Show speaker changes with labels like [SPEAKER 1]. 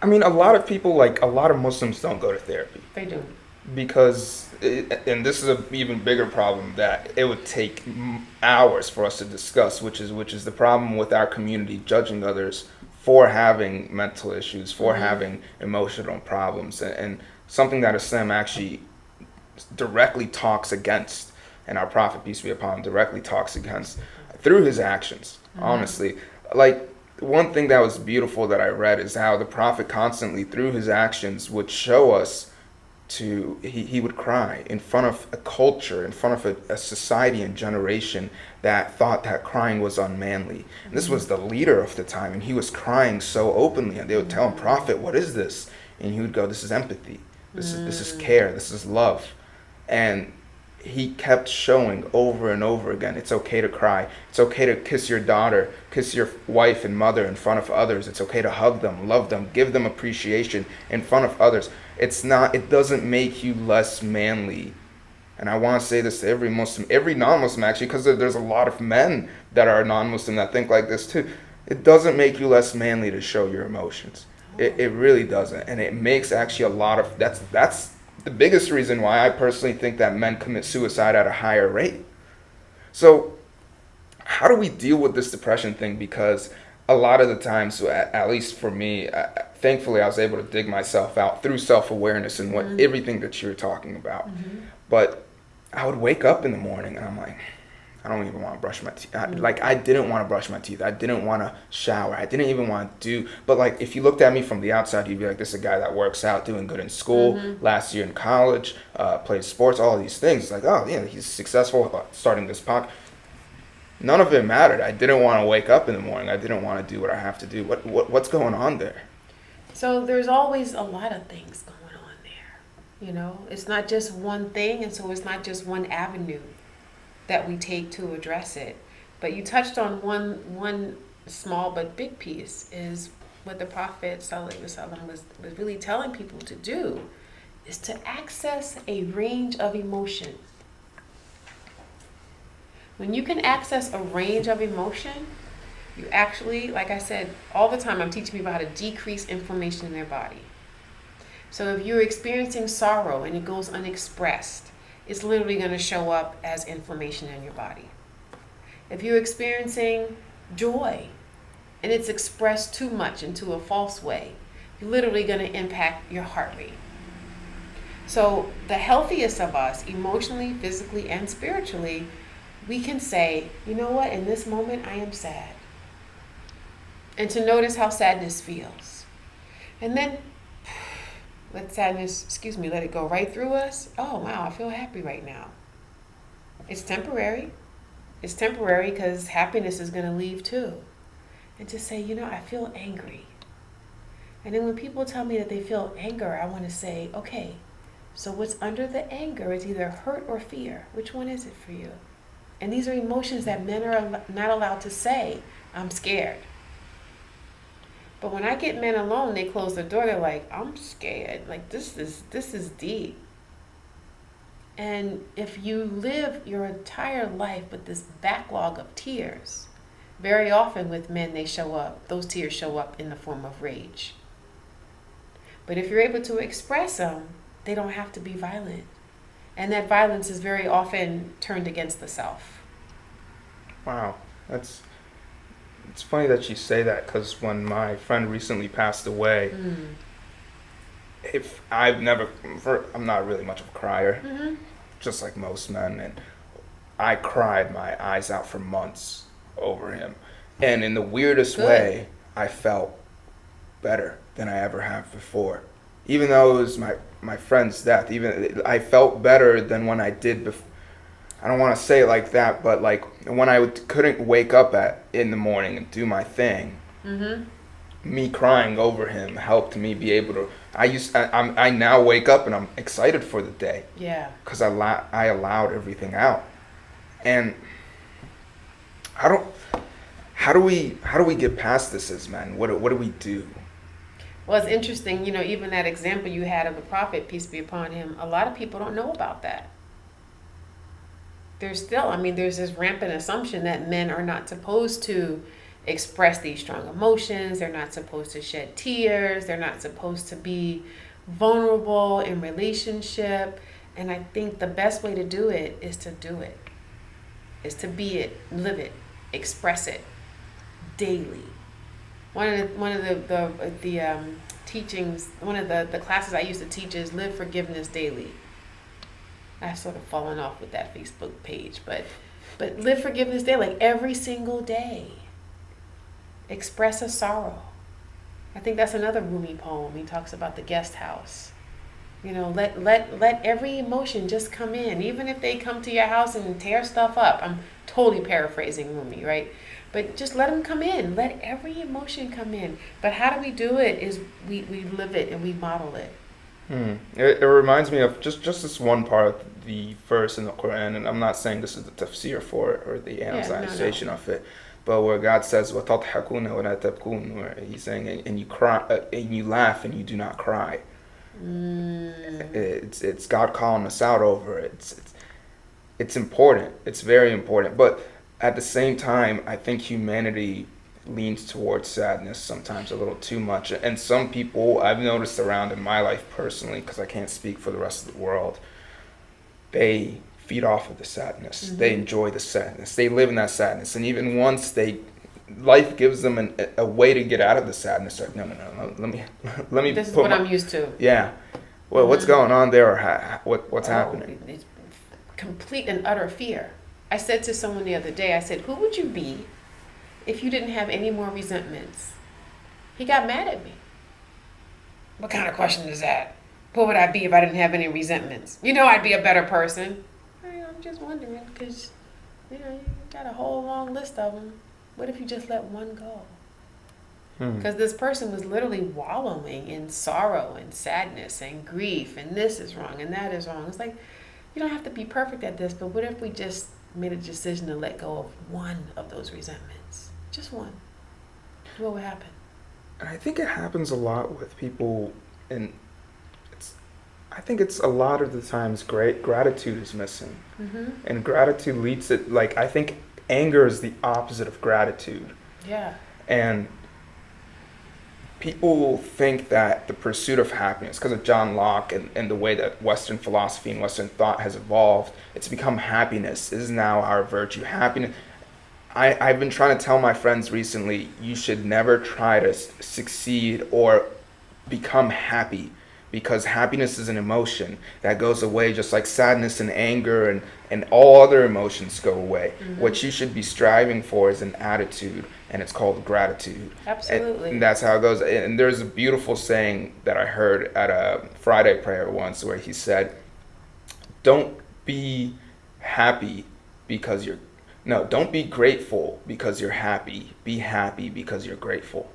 [SPEAKER 1] I mean, a lot of people, like a lot of Muslims, don't go to therapy
[SPEAKER 2] They do.
[SPEAKER 1] because, and this is an even bigger problem that it would take hours for us to discuss, which is the problem with our community judging others for having mental issues, for having emotional problems, and something that Islam actually directly talks against, and our Prophet, peace be upon him, directly talks against through his actions. Honestly, like one thing that was beautiful that I read is how the Prophet constantly, through his actions, would show us he would cry in front of a culture, in front of a society and generation that thought that crying was unmanly. And this was the leader of the time, and he was crying so openly, and they would tell him, Prophet, what is this? And he would go, this is empathy, this is care, this is love. And he kept showing over and over again, it's okay to cry, it's okay to kiss your daughter, kiss your wife and mother in front of others, it's okay to hug them, love them, give them appreciation in front of others. It doesn't make you less manly. And I want to say this to every Muslim, every non-Muslim actually, because there's a lot of men that are non-Muslim that think like this too. It doesn't make you less manly to show your emotions. It really doesn't. And it makes actually a lot of, that's the biggest reason why I personally think that men commit suicide at a higher rate. So how do we deal with this depression thing? Because a lot of the times, at least for me, thankfully I was able to dig myself out through self-awareness and what everything that you're talking about. But I would wake up in the morning and I'm like, I don't even want to brush my teeth. I didn't want to brush my teeth. I didn't want to shower. I didn't even want to do. But like, if you looked at me from the outside, you'd be like, this is a guy that works out, doing good in school, last year in college, plays sports, all of these things. Like, oh yeah, he's successful, starting this podcast. None of it mattered. I didn't want to wake up in the morning. I didn't want to do what I have to do. What's going on there?
[SPEAKER 2] So there's always a lot of things going on there. You know, it's not just one thing, and so it's not just one avenue that we take to address it. But you touched on one small but big piece is what the Prophet ﷺ was really telling people to do is to access a range of emotion. When you can access a range of emotion, you actually, like I said, all the time I'm teaching people how to decrease inflammation in their body. So if you're experiencing sorrow and it goes unexpressed, it's literally going to show up as inflammation in your body. If you're experiencing joy and it's expressed too much into a false way, you're literally going to impact your heart rate. So the healthiest of us, emotionally, physically, and spiritually, we can say, you know what, in this moment I am sad. And to notice how sadness feels. And then let it go right through us. Oh, wow, I feel happy right now. It's temporary. It's temporary because happiness is going to leave too. And to say, you know, I feel angry. And then when people tell me that they feel anger, I want to say, okay, so what's under the anger is either hurt or fear. Which one is it for you? And these are emotions that men are not allowed to say, I'm scared. But when I get men alone, they close the door. They're like, I'm scared. Like, this is deep. And if you live your entire life with this backlog of tears, very often with men, those tears show up in the form of rage. But if you're able to express them, they don't have to be violent. And that violence is very often turned against the self.
[SPEAKER 1] Wow, it's funny that you say that, because when my friend recently passed away, I'm not really much of a crier, just like most men, and I cried my eyes out for months over him. And in the weirdest way, I felt better than I ever have before. Even though it was my friend's death, I felt better than when I did before. I don't want to say it like that, but like when I couldn't wake up in the morning and do my thing, me crying over him helped me be able to. I now wake up and I'm excited for the day.
[SPEAKER 2] Yeah.
[SPEAKER 1] Because I allowed everything out, and how do we get past this as men? What do we do?
[SPEAKER 2] Well, it's interesting, you know, even that example you had of the Prophet, peace be upon him, a lot of people don't know about that. There's this rampant assumption that men are not supposed to express these strong emotions. They're not supposed to shed tears. They're not supposed to be vulnerable in relationship. And I think the best way to do it, is to be it, live it, express it daily. One of the teachings, one of the classes I used to teach is live forgiveness daily. I've sort of fallen off with that Facebook page, but live forgiveness daily, like every single day. Express a sorrow. I think that's another Rumi poem. He talks about the guest house. You know, let every emotion just come in, even if they come to your house and tear stuff up. I'm totally paraphrasing Rumi, right? But just let them come in. Let every emotion come in. But how do we do it? Is we live it and we model it.
[SPEAKER 1] It reminds me of just this one part of the verse in the Quran, and I'm not saying this is the tafsir for it or the analyzation of it, but where God says وَتَضْحَكُونَ وَلَا تَبْكُونَ, where He's saying, and you cry and you laugh and you do not cry. It's God calling us out over it. It's important. It's very important. But at the same time, I think humanity leans towards sadness sometimes a little too much. And some people I've noticed around in my life personally, because I can't speak for the rest of the world, they feed off of the sadness. Mm-hmm. They enjoy the sadness. They live in that sadness. And even once life gives them a way to get out of the sadness. Like, no. Let me.
[SPEAKER 2] This is what I'm used to.
[SPEAKER 1] Yeah. Well, what's going on there, or what's happening?
[SPEAKER 2] It's complete and utter fear. I said to someone the other day, I said, who would you be if you didn't have any more resentments? He got mad at me. What kind of question is that? Who would I be if I didn't have any resentments? You know, I'd be a better person. I'm just wondering, because you got a whole long list of them. What if you just let one go? Because this person was literally wallowing in sorrow and sadness and grief, and this is wrong and that is wrong. It's like, you don't have to be perfect at this, but what if we just made a decision to let go of one of those resentments? Just one. What would happen?
[SPEAKER 1] And I think it happens a lot with people, and I think it's a lot of the times gratitude is missing. Mm-hmm. And gratitude leads it, like, I think anger is the opposite of gratitude.
[SPEAKER 2] Yeah.
[SPEAKER 1] And people think that the pursuit of happiness, because of John Locke and the way that Western philosophy and Western thought has evolved, it's become happiness is now our virtue. Happiness. I've been trying to tell my friends recently, you should never try to succeed or become happy, because happiness is an emotion that goes away, just like sadness and anger and all other emotions go away. Mm-hmm. What you should be striving for is an attitude, and it's called gratitude.
[SPEAKER 2] Absolutely.
[SPEAKER 1] And that's how it goes. And there's a beautiful saying that I heard at a Friday prayer once where he said, don't be grateful because you're happy. Be happy because you're grateful.